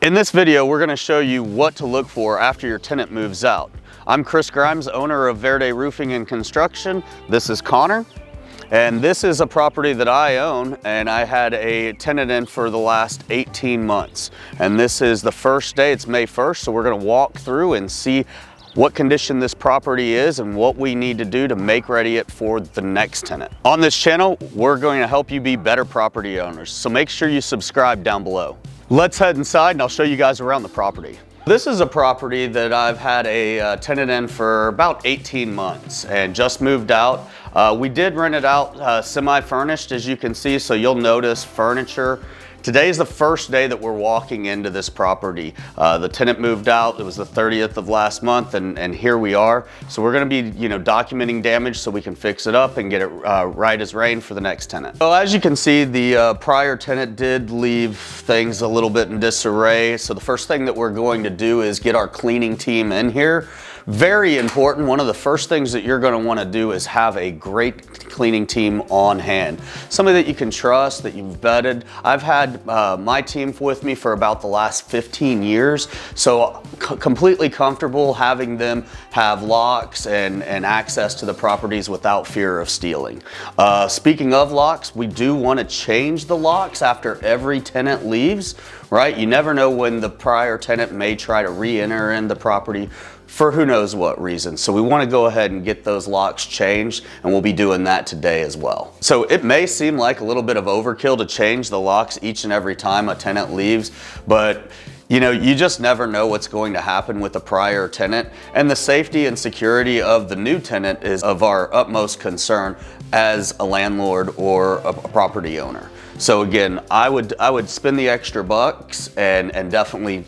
In this video, we're going to show you what to look for after your tenant moves out. I'm Chris Grimes, owner of Verde Roofing and Construction. This is Connor, and this is a property that I own, and I had a tenant in for the last 18 months. And this is the first day, it's May 1st, so we're going to walk through and see what condition this property is and what we need to do to make ready it for the next tenant. On this channel, we're going to help you be better property owners, so make sure you subscribe down below. Let's head inside and I'll show you guys around the property. This is a property that I've had a tenant in for about 18 months and just moved out. We did rent it out semi-furnished, as you can see, so you'll notice furniture. Today's the first day that we're walking into this property. The tenant moved out, it was the 30th of last month, and here we are. So we're gonna be documenting damage so we can fix it up and get it right as rain for the next tenant. So as you can see, the prior tenant did leave things a little bit in disarray. So the first thing that we're going to do is get our cleaning team in here. Very important, one of the first things that you're gonna wanna do is have a great cleaning team on hand. Somebody that you can trust, that you've vetted. I've had my team with me for about the last 15 years, so completely comfortable having them have locks and access to the properties without fear of stealing. Speaking of locks, we do wanna change the locks after every tenant leaves, right? You never know when the prior tenant may try to re-enter in the property for who knows what reason. So we want to go ahead and get those locks changed, and we'll be doing that today as well. So it may seem like a little bit of overkill to change the locks each and every time a tenant leaves, but you just never know what's going to happen with a prior tenant, and the safety and security of the new tenant is of our utmost concern as a landlord or a property owner. So again, I would spend the extra bucks and definitely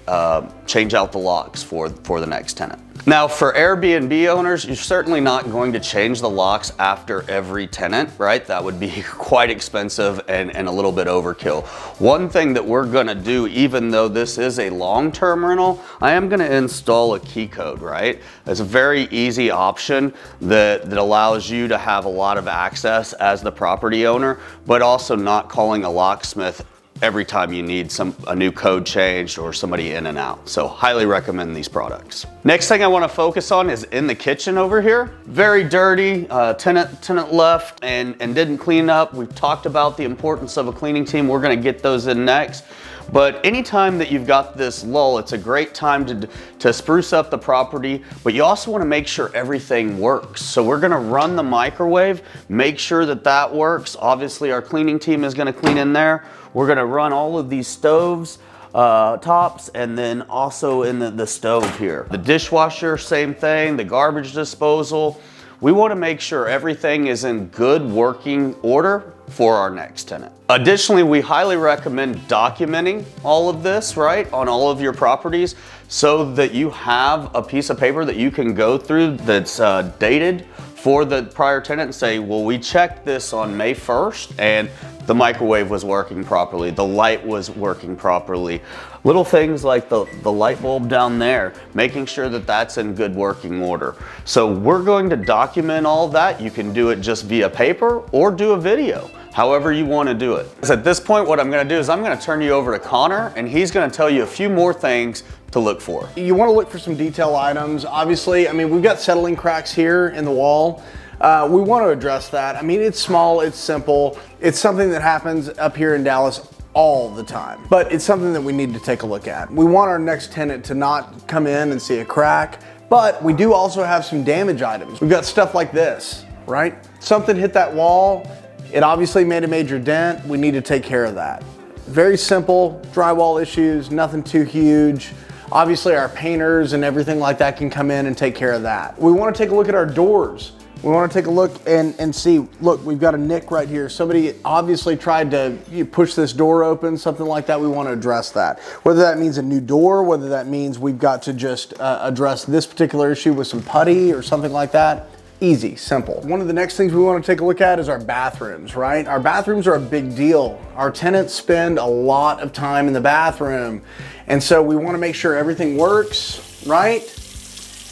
change out the locks for the next tenant. Now for Airbnb owners, you're certainly not going to change the locks after every tenant, right? That would be quite expensive and a little bit overkill. One thing that we're gonna do, even though this is a long-term rental, I am gonna install a key code, right? It's a very easy option that allows you to have a lot of access as the property owner, but also not calling a locksmith every time you need a new code changed or somebody in and out. So highly recommend these products. Next thing I want to focus on is in the kitchen over here. Very dirty, tenant left and didn't clean up. We've talked about the importance of a cleaning team. We're gonna get those in next. But anytime that you've got this lull, it's a great time to spruce up the property, but you also want to make sure everything works. So we're going to run the microwave, make sure that that works. Obviously our cleaning team is going to clean in there. We're going to run all of these stoves, tops, and then also in the stove here. The dishwasher, same thing, the garbage disposal. We want to make sure everything is in good working order for our next tenant. Additionally, we highly recommend documenting all of this, right, on all of your properties so that you have a piece of paper that you can go through that's dated for the prior tenant and say, well, we checked this on May 1st and the microwave was working properly, the light was working properly. Little things like the light bulb down there, making sure that that's in good working order. So we're going to document all that. You can do it just via paper or do a video, however you want to do it. So at this point, what I'm going to do is I'm going to turn you over to Connor, and he's going to tell you a few more things to look for. You want to look for some detail items. Obviously, I mean, we've got settling cracks here in the wall. We want to address that. I mean, it's small, it's simple. It's something that happens up here in Dallas all the time, but it's something that we need to take a look at. We want our next tenant to not come in and see a crack, but we do also have some damage items. We've got stuff like this, right? Something hit that wall. It obviously made a major dent. We need to take care of that. Very simple drywall issues, nothing too huge. Obviously our painters and everything like that can come in and take care of that. We want to take a look at our doors. We want to take a look and see, look, we've got a nick right here. Somebody obviously tried to push this door open, something like that. We want to address that. Whether that means a new door, whether that means we've got to just address this particular issue with some putty or something like that. Easy, simple. One of the next things we want to take a look at is our bathrooms, right? Our bathrooms are a big deal. Our tenants spend a lot of time in the bathroom. And so we want to make sure everything works, right?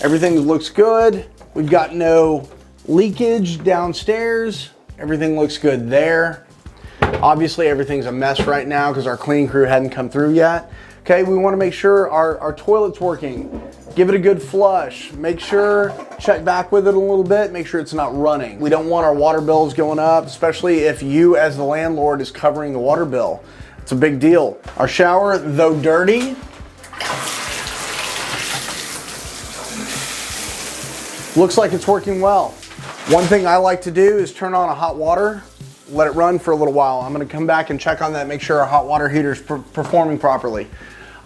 Everything looks good. We've got no leakage downstairs. Everything looks good there. Obviously everything's a mess right now because our cleaning crew hadn't come through yet. Okay, we want to make sure our toilet's working. Give it a good flush. Make sure, check back with it a little bit, make sure it's not running. We don't want our water bills going up, especially if you as the landlord is covering the water bill. It's a big deal. Our shower, though dirty, looks like it's working well. One thing I like to do is turn on a hot water, let it run for a little while. I'm gonna come back and check on that, make sure our hot water heater is performing properly.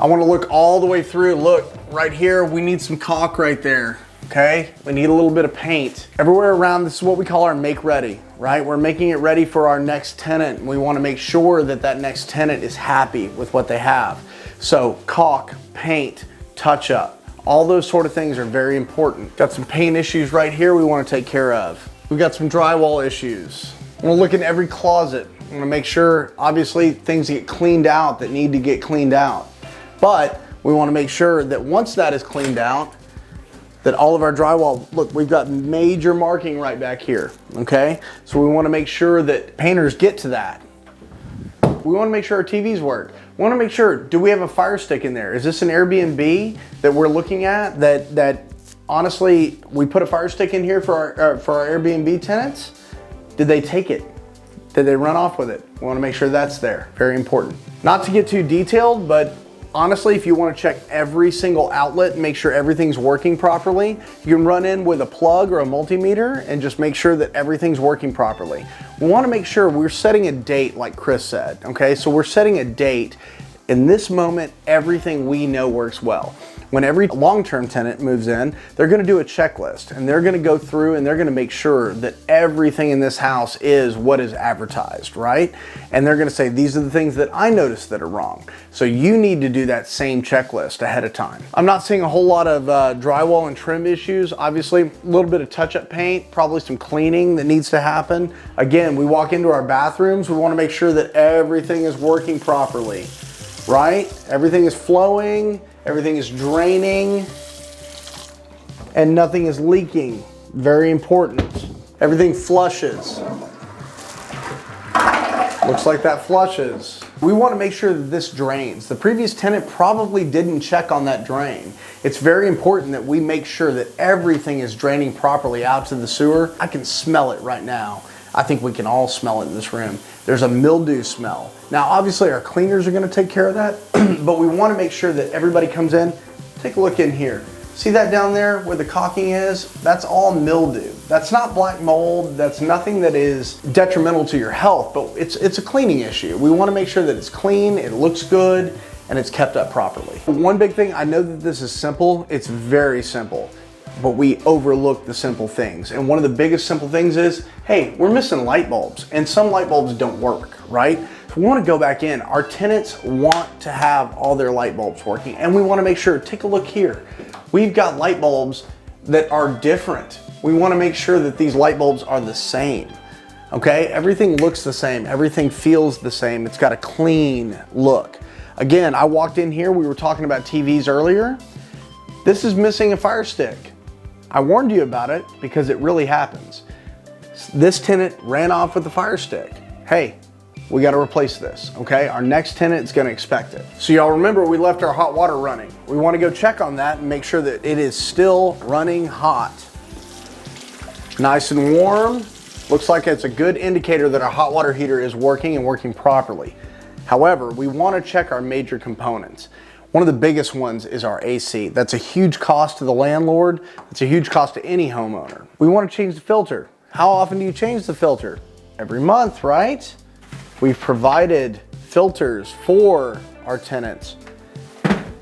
I wanna look all the way through. Look, right here, we need some caulk right there, okay? We need a little bit of paint. Everywhere around, this is what we call our make ready, right? We're making it ready for our next tenant. We wanna make sure that that next tenant is happy with what they have. So caulk, paint, touch up, all those sort of things are very important. Got some paint issues right here we wanna take care of. We've got some drywall issues. I'm gonna look in every closet. I'm gonna make sure, obviously, things get cleaned out that need to get cleaned out. But we wanna make sure that once that is cleaned out, that all of our drywall, look, we've got major marking right back here, okay? So we wanna make sure that painters get to that. We wanna make sure our TVs work. We wanna make sure, do we have a Fire Stick in there? Is this an Airbnb that we're looking at that honestly, we put a Fire Stick in here for our Airbnb tenants? Did they take it? Did they run off with it? We wanna make sure that's there, very important. Not to get too detailed, but honestly, if you wanna check every single outlet and make sure everything's working properly, you can run in with a plug or a multimeter and just make sure that everything's working properly. We wanna make sure we're setting a date like Chris said, okay? So we're setting a date. In this moment, everything we know works well. When every long-term tenant moves in, they're gonna do a checklist and they're gonna go through and they're gonna make sure that everything in this house is what is advertised, right? And they're gonna say, these are the things that I noticed that are wrong. So you need to do that same checklist ahead of time. I'm not seeing a whole lot of drywall and trim issues. Obviously, a little bit of touch-up paint, probably some cleaning that needs to happen. Again, we walk into our bathrooms, we wanna make sure that everything is working properly, right? Everything is flowing, everything is draining, and nothing is leaking. Very important. Everything flushes. Looks like that flushes. We want to make sure that this drains. The previous tenant probably didn't check on that drain. It's very important that we make sure that everything is draining properly out to the sewer. I can smell it right now. I think we can all smell it in this room. There's a mildew smell. Now, obviously our cleaners are gonna take care of that, but we wanna make sure that everybody comes in. Take a look in here. See that down there where the caulking is? That's all mildew. That's not black mold. That's nothing that is detrimental to your health, but it's a cleaning issue. We wanna make sure that it's clean, it looks good, and it's kept up properly. One big thing, I know that this is simple, it's very simple, but we overlook the simple things. And one of the biggest simple things is, hey, we're missing light bulbs and some light bulbs don't work, right? So we wanna go back in. Our tenants want to have all their light bulbs working and we wanna make sure, take a look here. We've got light bulbs that are different. We wanna make sure that these light bulbs are the same, okay? Everything looks the same, everything feels the same. It's got a clean look. Again, I walked in here, we were talking about TVs earlier. This is missing a Fire Stick. I warned you about it because it really happens. This tenant ran off with the Fire Stick. Hey, we gotta replace this, okay? Our next tenant is gonna expect it. So y'all remember we left our hot water running. We wanna go check on that and make sure that it is still running hot. Nice and warm. Looks like it's a good indicator that our hot water heater is working and working properly. However, we wanna check our major components. One of the biggest ones is our AC. That's a huge cost to the landlord. It's a huge cost to any homeowner. We want to change the filter. How often do you change the filter? Every month, right? We've provided filters for our tenants.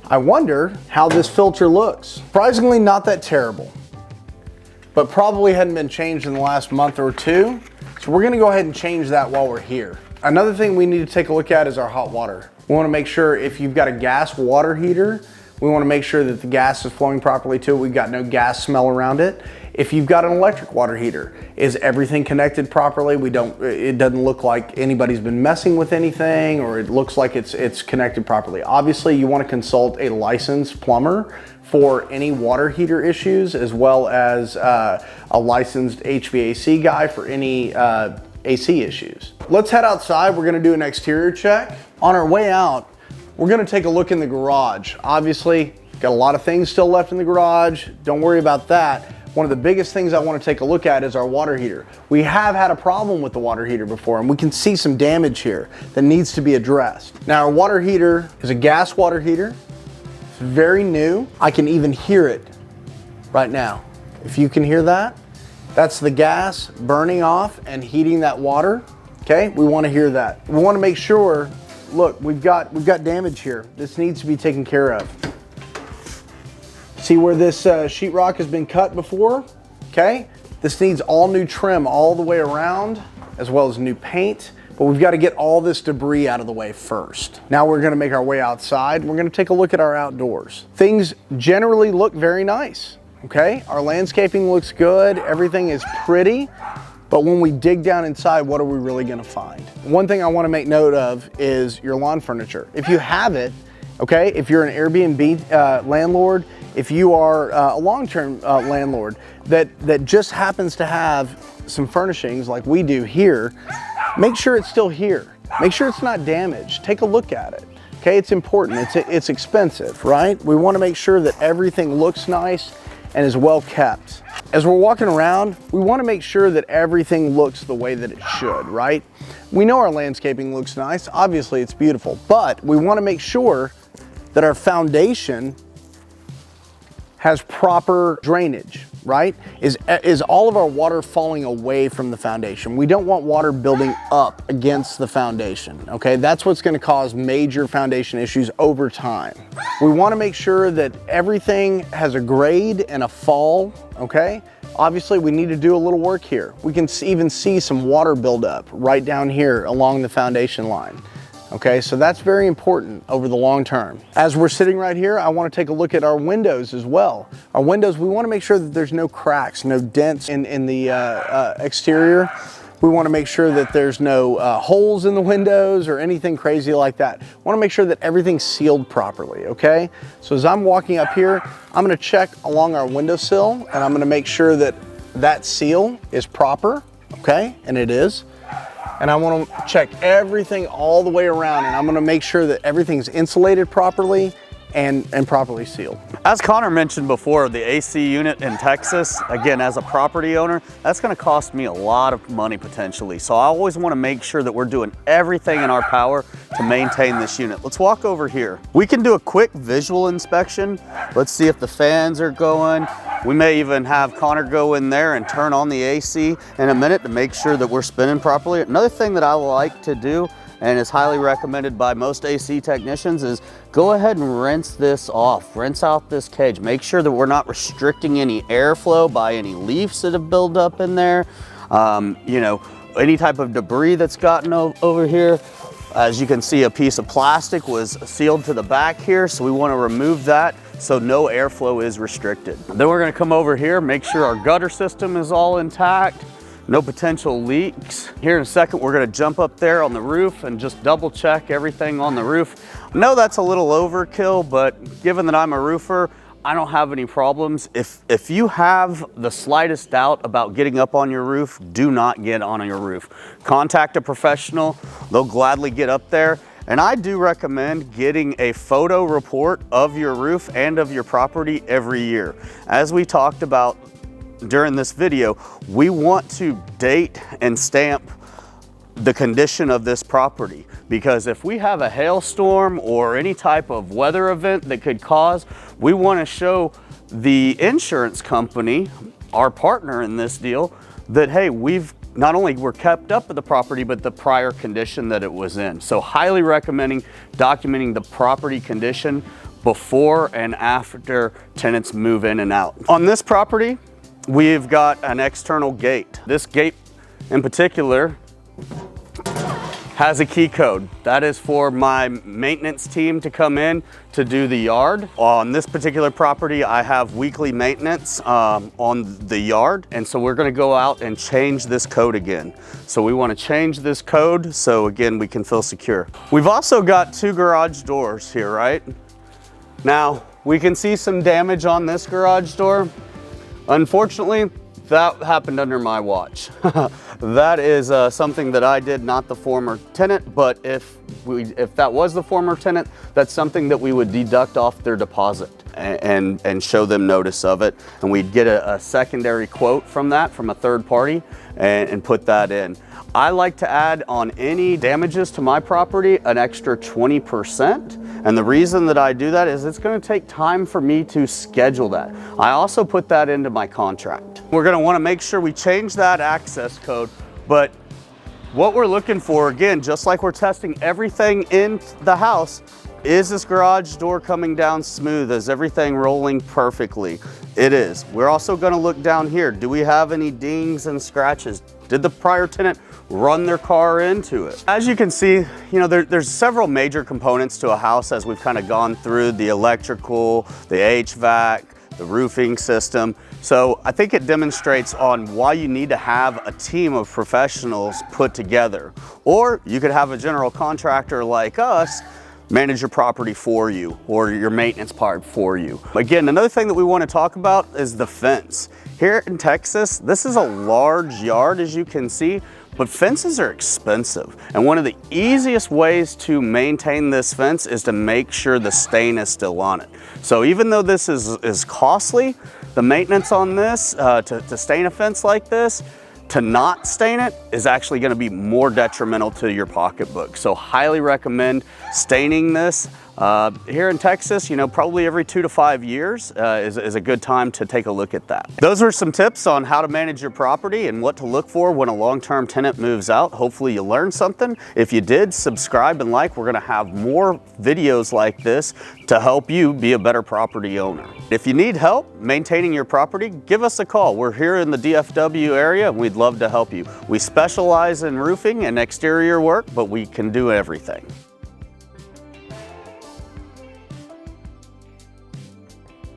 I wonder how this filter looks. Surprisingly, not that terrible, but probably hadn't been changed in the last month or two. So we're gonna go ahead and change that while we're here. Another thing we need to take a look at is our hot water. We wanna make sure if you've got a gas water heater, we wanna make sure that the gas is flowing properly to it. We've got no gas smell around it. If you've got an electric water heater, is everything connected properly? It doesn't look like anybody's been messing with anything, or it looks like it's connected properly. Obviously, you wanna consult a licensed plumber for any water heater issues, as well as a licensed HVAC guy for any AC issues. Let's head outside. We're gonna do an exterior check. On our way out, we're gonna take a look in the garage. Obviously, got a lot of things still left in the garage. Don't worry about that. One of the biggest things I want to take a look at is our water heater. We have had a problem with the water heater before, and we can see some damage here that needs to be addressed. Now, our water heater is a gas water heater. It's very new. I can even hear it right now. If you can hear that, that's the gas burning off and heating that water. Okay, we want to hear that. We want to make sure, look, we've got damage here. This needs to be taken care of. See where this sheetrock has been cut before? Okay, this needs all new trim all the way around, as well as new paint, but we've got to get all this debris out of the way first. Now we're going to make our way outside. We're going to take a look at our outdoors. Things generally look very nice, okay? Our landscaping looks good, everything is pretty, but when we dig down inside, what are we really going to find? One thing I want to make note of is your lawn furniture. If you have it, okay, if you're an Airbnb landlord, if you are a long-term landlord that just happens to have some furnishings like we do here, make sure it's still here. Make sure it's not damaged. Take a look at it. Okay, it's important. It's expensive, right? We want to make sure that everything looks nice and is well kept. As we're walking around, we want to make sure that everything looks the way that it should, right? We know our landscaping looks nice. Obviously, it's beautiful, but we want to make sure that our foundation has proper drainage, right? Is all of our water falling away from the foundation? We don't want water building up against the foundation, okay? That's what's gonna cause major foundation issues over time. We wanna make sure that everything has a grade and a fall, okay? Obviously, we need to do a little work here. We can even see some water buildup right down here along the foundation line. Okay, so that's very important over the long term. As we're sitting right here, I want to take a look at our windows as well. Our windows, we want to make sure that there's no cracks, no dents in the exterior. We want to make sure that there's no holes in the windows or anything crazy like that. We want to make sure that everything's sealed properly, okay? So as I'm walking up here, I'm going to check along our windowsill and I'm going to make sure that that seal is proper, okay? And it is. And I want to check everything all the way around, and I'm going to make sure that everything's insulated properly and properly sealed. As Connor mentioned before, the AC unit in Texas, again, as a property owner, that's going to cost me a lot of money potentially. So I always want to make sure that we're doing everything in our power to maintain this unit. Let's walk over here. We can do a quick visual inspection. Let's see if the fans are going. We may even have Connor go in there and turn on the AC in a minute to make sure that we're spinning properly. Another thing that I like to do, and is highly recommended by most AC technicians, is go ahead and rinse this off. Rinse out this cage. Make sure that we're not restricting any airflow by any leaves that have built up in there. You know, any type of debris that's gotten over here. As you can see, a piece of plastic was sealed to the back here, so we want to remove that so no airflow is restricted. Then we're going to come over here, make sure our gutter system is all intact. No potential leaks. Here in a second, we're gonna jump up there on the roof and just double check everything on the roof. I know that's a little overkill, but given that I'm a roofer, I don't have any problems. If you have the slightest doubt about getting up on your roof, do not get on your roof. Contact a professional, they'll gladly get up there. And I do recommend getting a photo report of your roof and of your property every year. As we talked about during this video, we want to date and stamp the condition of this property, because if we have a hailstorm or any type of weather event that could cause, we want to show the insurance company, our partner in this deal, that hey, we've not only we're kept up with the property, but the prior condition that it was in. So highly recommending documenting the property condition before and after tenants move in and out. On this property, we've got an external gate. This gate in particular has a key code. That is for my maintenance team to come in to do the yard. On this particular property, I have weekly maintenance on the yard. And so we're gonna go out and change this code again. So we wanna change this code so again, we can feel secure. We've also got 2 garage doors here, right? Now, we can see some damage on this garage door. Unfortunately, that happened under my watch. That is something that I did, not the former tenant, but if that was the former tenant, that's something that we would deduct off their deposit and show them notice of it. And we'd get a secondary quote from that, from a third party, and put that in. I like to add on any damages to my property an extra 20%. And the reason that I do that is it's going to take time for me to schedule that. I also put that into my contract. We're going to want to make sure we change that access code, but what we're looking for, again, just like we're testing everything in the house, is this garage door coming down smooth? Is everything rolling perfectly? It is. We're also going to look down here. Do we have any dings and scratches? Did the prior tenant run their car into it? As you can see, there's several major components to a house as we've kind of gone through: the electrical, the HVAC, the roofing system. So I think it demonstrates on why you need to have a team of professionals put together. Or you could have a general contractor like us manage your property for you, or your maintenance part for you. Again, another thing that we want to talk about is the fence. Here in Texas, this is a large yard, as you can see, but fences are expensive. And one of the easiest ways to maintain this fence is to make sure the stain is still on it. So even though this is costly, the maintenance on this, to stain a fence like this, to not stain it is actually going to be more detrimental to your pocketbook. So highly recommend staining this. Here in Texas, probably every 2 to 5 years is a good time to take a look at that. Those are some tips on how to manage your property and what to look for when a long-term tenant moves out. Hopefully you learned something. If you did, subscribe and like. We're gonna have more videos like this to help you be a better property owner. If you need help maintaining your property, give us a call. We're here in the DFW area and we'd love to help you. We specialize in roofing and exterior work, but we can do everything.